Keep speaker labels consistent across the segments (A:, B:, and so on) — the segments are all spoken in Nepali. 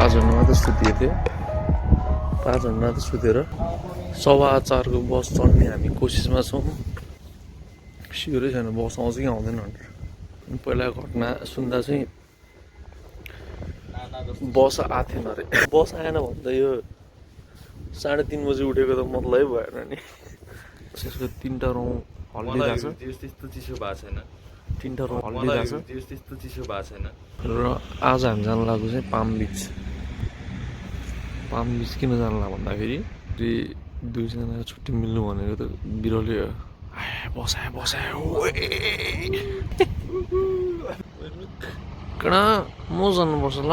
A: 5:00 मात्रै सुतिएको थियो 5:00 मात्रै सुतेर 4:15 को बस चढ्ने हामी कोसिसमा छौँ सियोरै छैन बस आउँछ कि आउँदैन भनेर पहिला घटना सुन्दा चाहिँ बस आएको थिएन अरे बस आएन भन्दा यो 3:30 बजी उठेको त मतलबै भएन नि त्यसको 3टा रौँ हल्लिरहेको छ
B: त्यस्तो चिसो भएको छैन
A: 3टा रौँ हल्लिरहेको छ
B: त्यस्तो चिसो भएको छैन
A: र आज हामी जानु लागेको चाहिँ पाम बिच किन जानु लाग्यो भन्दाखेरि दुईजनाको छुट्टी मिल्नु भनेको त बिरले बसायो कहाँ म जानुपर्छ ल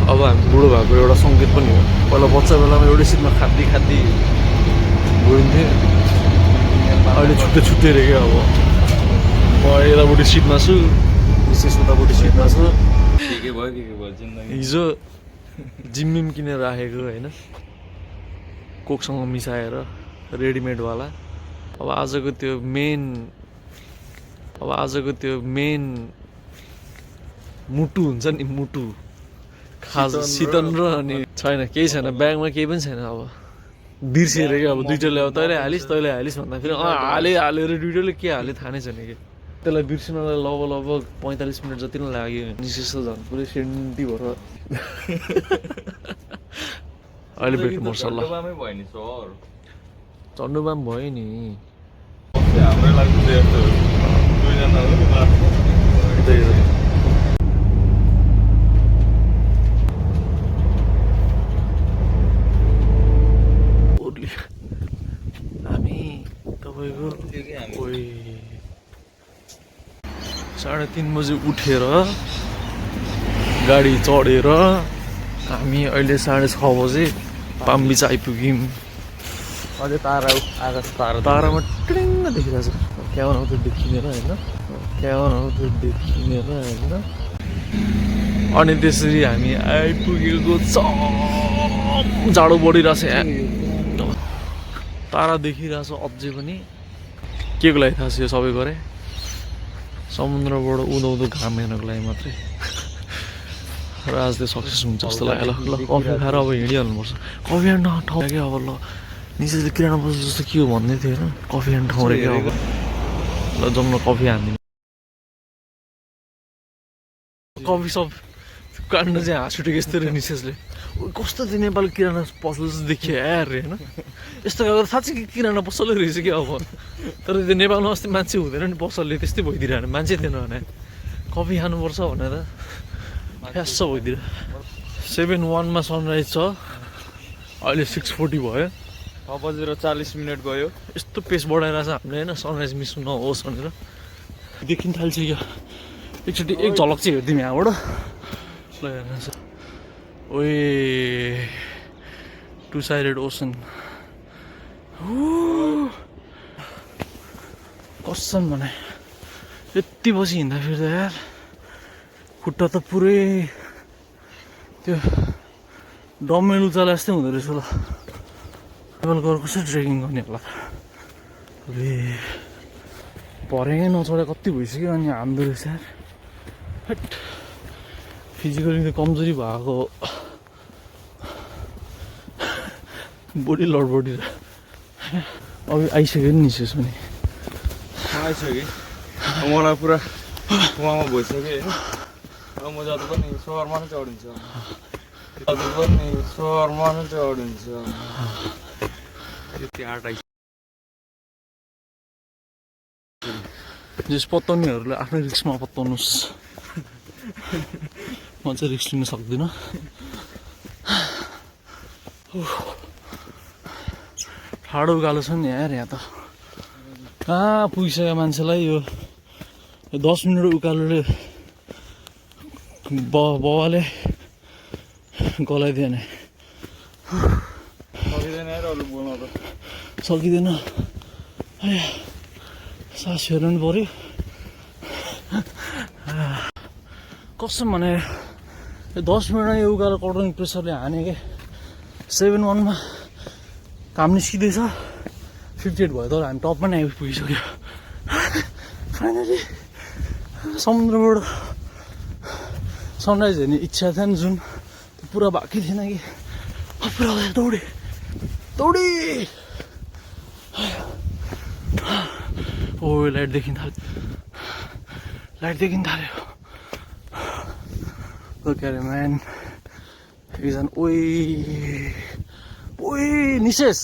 A: अब हामी बुढो भएको एउटा सङ्केत पनि हो पहिला बच्चा बेलामा एउटै सिटमा खाँदी गइन्थ्यो अहिले छुट्टै रे क्या अब म यतापट्टि सिटमा छु विशेष उतापट्टि सिटमा छु
B: के भयो
A: हिजो जिम्मिम किनेर राखेको होइन कोकसँग मिसाएर रेडिमेडवाला अब आजको त्यो मेन मुटु हुन्छ नि मुटु खाजा शीतन र अनि छैन केही छैन ब्यागमा केही पनि छैन अब बिर्सिएर क्या अब दुइटाले अब तैँले हालिस् भन्दा फेरि हालेर दुइटाले के हाल्यो थाहा नै छैन कि त्यसलाई बिर्सिनलाई लगभग 45 मिनट जति नै लाग्यो निशेष झन् पुरै सेन्टी भएर अहिले भेट्नुपर्छ ल चन्डुमा पनि भयो नि
B: हाम्रै लागि दुईजना
A: हामी तपाईँको 3:30 बजी उठेर गाडी चढेर हामी अहिले 6:30 बजे पाम बिच आइपुग्यौँ
B: अझै
A: तारामा टिङ्ग देखिरहेको छ क्यावन हो त्यो देखिनेर होइन अनि त्यसरी हामी आइपुगेको जाडो बढिरहेछ यहाँ तारा देखिरहेछ अझै पनि के को लागि थाहा छ यो सबै गरे समुद्रबाट उँधो घाम हेर्नको लागि मात्रै र आज त्यो सक्सेस हुन्छ जस्तो लाग्यो ल कफी खाएर अब हिँडिहाल्नुपर्छ कफी खाने ठाउँ क्या अब ल निशेषले किराना बस्नु जस्तो के हो भन्दै थियो होइन कफी खाने ठाउँ रहेछ अब ल जाउँ न कफी हान्दिनु कफी सप काट्नु चाहिँ हाँस उठेको यस्तो रे निशेषले कस्तो त्यो नेपालको किराना पसल जस्तो देखियो यार होइन यस्तो खालको थाहा छ कि किराना पसलै रहेछ क्या अब तर त्यो नेपालमा अस्ति मान्छे हुँदैन नि पसलले त्यस्तै भइदिरहेको मान्छे थिएन भने कफी खानुपर्छ भनेर फ्यास्स भइदिएर 7:01 मा सनराइज छ अहिले 6:40 भयो
B: 6:40 गयो
A: यस्तो पेस बढाइरहेछ हामीले होइन सनराइज मिस नहोस् भनेर देखिन थाल्छ क्या एकचोटि एक झलक चाहिँ हेरिदिउँ यहाँबाट ल हेर्नुहोस् ओए टु साइडेड ओसन कसम भने यति बजी हिँड्दा फिर्दा यार खुट्टा त पुरै त्यो डम्मेल उचाला जस्तै हुँदो रहेछ ल ट्राभल गरेर कसरी ट्रेकिङ गर्ने होला अबे भरेकै नचढे कति भइसक्यो अनि हान्दो रहेछ यार फिजिकली त कमजोरी भएको बडी लडबडी अब आइसक्यो नि निशेष पनि
B: आइसक्यो मलाई पुरा उहाँमा भइसक्यो होइन अब म जति पनि सहरमा नै चढिन्छ
A: यति आँट आइस जस पत्ताउनेहरूलाई आफ्नै रिक्समा पत्ताउनुहोस् म चाहिँ रिक्स लिन सक्दिनँ ठाडो उकालो छ नि यार यहाँ त कहाँ पुगिसक्यो मान्छेलाई यो 10 मिनट उकालोले बाबाले गलाइदिएन सकिँदैन सास फेर्नु पनि पऱ्यो कसम भने 10 मिनटमा यो उकालो कटरिङ प्रेसरले हाने के 7-1 मा काम निस्किँदैछ 58 भयो तर हामी टपमा नै आइपुगिसक्यो फाइनली समुद्रबाट सनराइज हेर्ने इच्छा थियो नि जुन त्यो पुरा बाँकी थिएन कि पुरा दौडेँ ओ लाइट देखिन थाल्यो Look at it, man. He's an oi, Nises.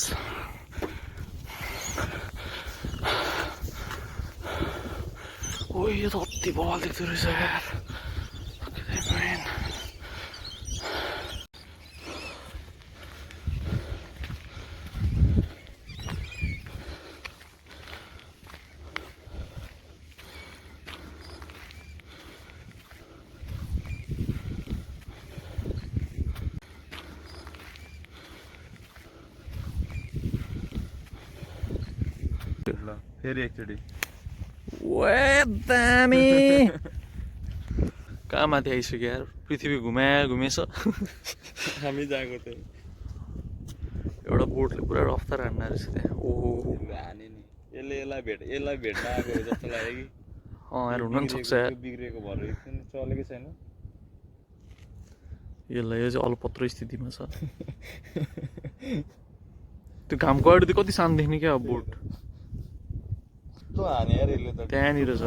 A: Oi, ये तो अति बवाल दिखते रहे यार. Look at that, man.
B: फेरि एकचोटि
A: दामी कहाँ माथि आइसक्यो यार पृथ्वी घुमेछ
B: हामी जाएको थियो
A: एउटा बोटले पुरा रफ्तार हान्ना रहेछ त्यहाँ ओहो
B: हाने नि यसलाई भेट्न आएको हो जस्तो लाग्यो कि
A: यार हुन पनि सक्छ यार
B: बिग्रेको भएर एकछिन चलेकै छैन
A: यसलाई यो चाहिँ अलपत्र स्थितिमा छ त्यो घामको अगाडि त कति सानो देख्ने क्या बोट त्यहाँनिर छ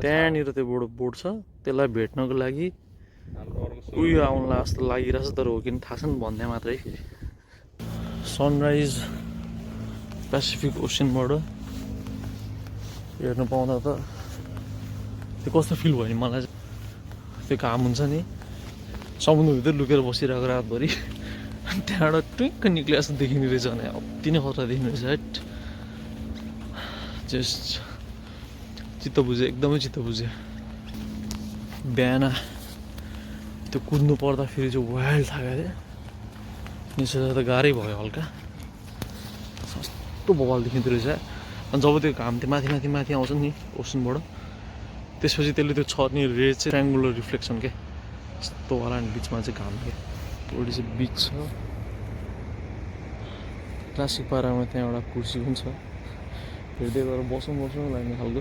A: त्यहाँनिर त्यो बोट छ त्यसलाई भेट्नको लागि उयो आउनुला जस्तो लागिरहेछ तर हो कि थाहा छैन भन्दै मात्रै फेरि सनराइज पेसिफिक ओसनबाट हेर्नु पाउँदा त त्यो कस्तो फिल भयो नि मलाई त्यो घाम हुन्छ नि समुद्रभित्र लुकेर बसिरहेको रातभरि अनि त्यहाँबाट ट्विक्क निक्ले जस्तो देखिने रहेछ भने अति नै खतरा देखिने रहेछ है जस्ट चित्त बुझ्यो एकदमै चित्त बुझ्यो बिहान त्यो कुद्नु पर्दा फेरि चाहिँ वाइल्ड थाक्यो अरे निस्केर त गाह्रै भयो हल्का सस्तो बवाल देखिँदो रहेछ अनि जब त्यो घाम त्यो माथि आउँछ नि ओसनबाट त्यसपछि त्यसले त्यो छर्ने रेड चाहिँ ट्रायङ्गुलर रिफ्लेक्सन के यस्तो वाला अनि बिचमा चाहिँ घाम के वरि चाहिँ बिच छ क्लासिक पारामा त्यहाँ एउटा कुर्सी पनि छ हेर्दै गएर बसौँ लाग्ने खालको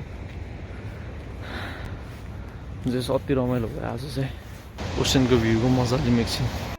A: जस अति रमाइलो भयो आज चाहिँ ओसनको भ्यूको मजाले एकछिन